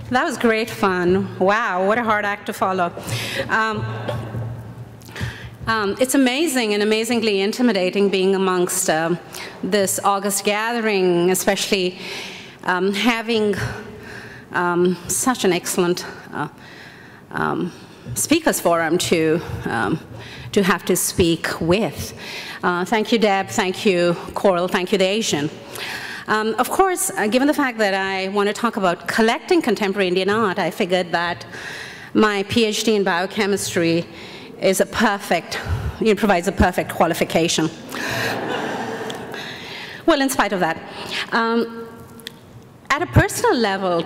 That was great fun. Wow, what a hard act to follow. It's amazing and amazingly intimidating being amongst this august gathering, especially having such an excellent speakers forum to have to speak with. Thank you, Deb. Thank you, Coral. Thank you, the Asian. Of course, given the fact that I want to talk about collecting contemporary Indian art, I figured that my PhD in biochemistry is provides a perfect qualification. Well, in spite of that, at a personal level,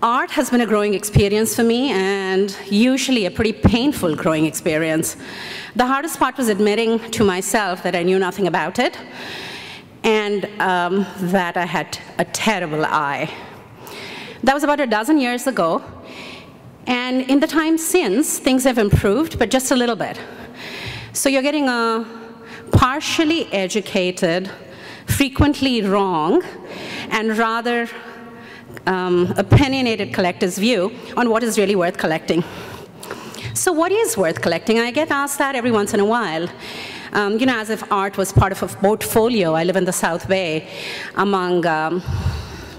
art has been a growing experience for me, and usually a pretty painful growing experience. The hardest part was admitting to myself that I knew nothing about it, and that I had a terrible eye. That was about a dozen years ago, and in the time since, things have improved, but just a little bit. So you're getting a partially educated, frequently wrong, and rather opinionated collector's view on what is really worth collecting. So what is worth collecting? I get asked that every once in a while. You know, as if art was part of a portfolio. I live in the South Bay among,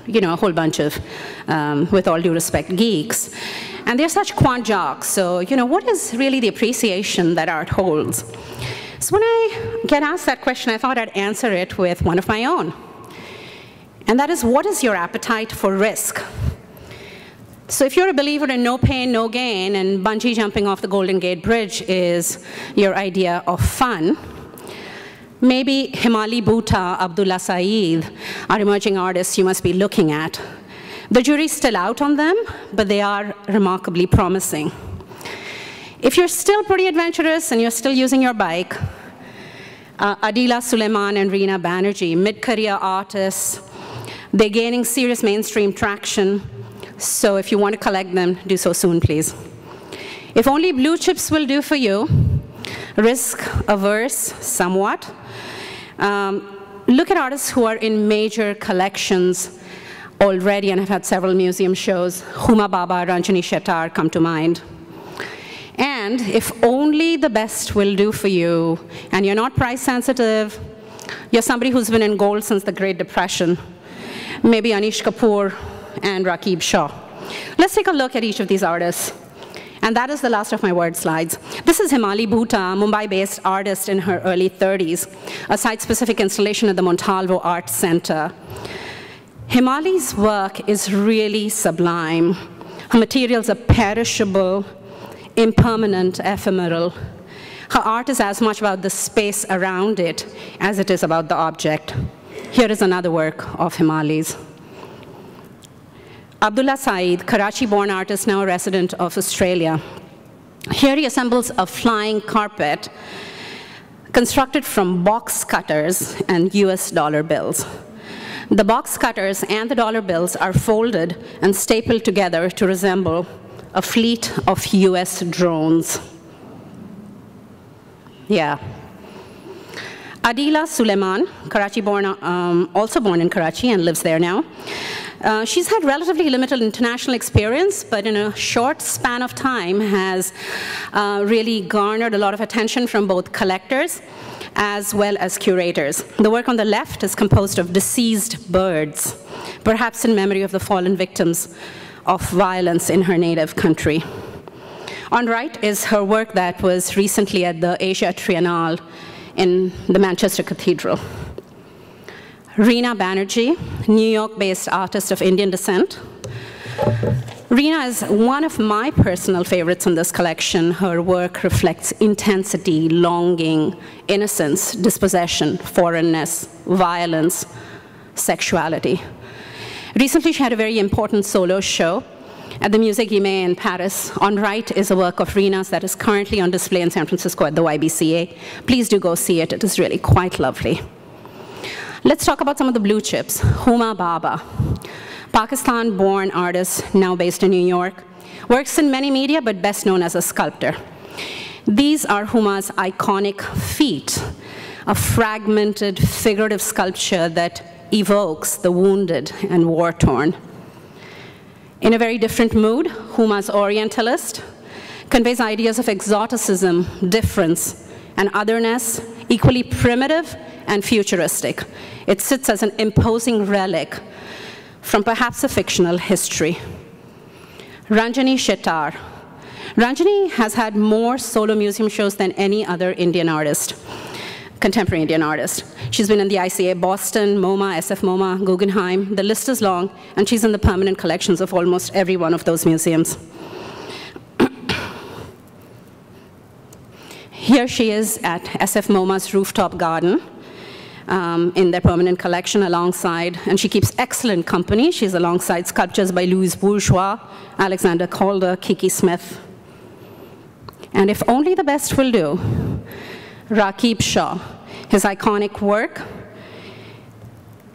you know, a whole bunch of, with all due respect, geeks. And they're such quant jocks, so, you know, what is really the appreciation that art holds? So when I get asked that question, I thought I'd answer it with one of my own. And that is, what is your appetite for risk? So if you're a believer in no pain, no gain, and bungee jumping off the Golden Gate Bridge is your idea of fun, maybe Himali Bhutta, Abdullah Saeed are emerging artists you must be looking at. The jury's still out on them, but they are remarkably promising. If you're still pretty adventurous and you're still using your bike, Adila Suleiman and Reena Banerjee, mid-career artists, they're gaining serious mainstream traction. So if you want to collect them, do so soon, please. If only blue chips will do for you, risk-averse somewhat, look at artists who are in major collections already and have had several museum shows. Huma Bhabha, Ranjani Shettar come to mind. And if only the best will do for you, and you're not price sensitive, you're somebody who's been in gold since the Great Depression, maybe Anish Kapoor and Rakib Shah. Let's take a look at each of these artists. And that is the last of my word slides. This is Himali Bhutta, a Mumbai-based artist in her early 30s, a site-specific installation at the Montalvo Art Center. Himali's work is really sublime. Her materials are perishable, impermanent, ephemeral. Her art is as much about the space around it as it is about the object. Here is another work of Himali's. Abdullah Saeed, Karachi-born artist, now a resident of Australia. Here he assembles a flying carpet constructed from box cutters and US dollar bills. The box cutters and the dollar bills are folded and stapled together to resemble a fleet of US drones. Yeah. Adila Suleiman, Karachi-born, also born in Karachi and lives there now. She's had relatively limited international experience, but in a short span of time has really garnered a lot of attention from both collectors as well as curators. The work on the left is composed of deceased birds, perhaps in memory of the fallen victims of violence in her native country. On right is her work that was recently at the Asia Triennale in the Manchester Cathedral. Reena Banerjee, New York-based artist of Indian descent. Reena is one of my personal favorites in this collection. Her work reflects intensity, longing, innocence, dispossession, foreignness, violence, sexuality. Recently, she had a very important solo show at the Musée Guimet in Paris. On right is a work of Reena's that is currently on display in San Francisco at the YBCA. Please do go see it. It is really quite lovely. Let's talk about some of the blue chips. Huma Bhabha, Pakistan-born artist, now based in New York, works in many media, but best known as a sculptor. These are Huma's iconic feet, a fragmented, figurative sculpture that evokes the wounded and war-torn. In a very different mood, Huma's Orientalist conveys ideas of exoticism, difference, and otherness, equally primitive and futuristic. It sits as an imposing relic from perhaps a fictional history. Ranjani Shettar. Ranjani has had more solo museum shows than any other Indian artist, contemporary Indian artist. She's been in the ICA Boston, MoMA, SF MoMA, Guggenheim. The list is long, and she's in the permanent collections of almost every one of those museums. Here she is at SF MoMA's rooftop garden in their permanent collection alongside, and she keeps excellent company. She's alongside sculptures by Louise Bourgeois, Alexander Calder, Kiki Smith. And if only the best will do, Rakib Shah, his iconic work,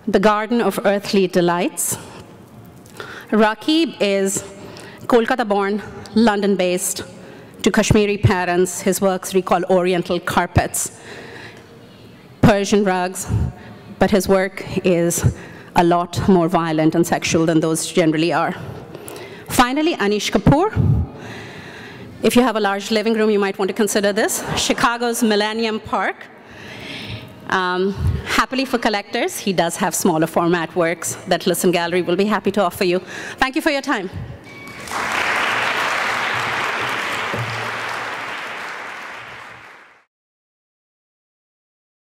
The Garden of Earthly Delights. Rakib is Kolkata-born, London-based, to Kashmiri parents. His works recall Oriental carpets, Persian rugs, but his work is a lot more violent and sexual than those generally are. Finally, Anish Kapoor. If you have a large living room, you might want to consider this. Chicago's Millennium Park. Happily for collectors, he does have smaller format works that Listen Gallery will be happy to offer you. Thank you for your time.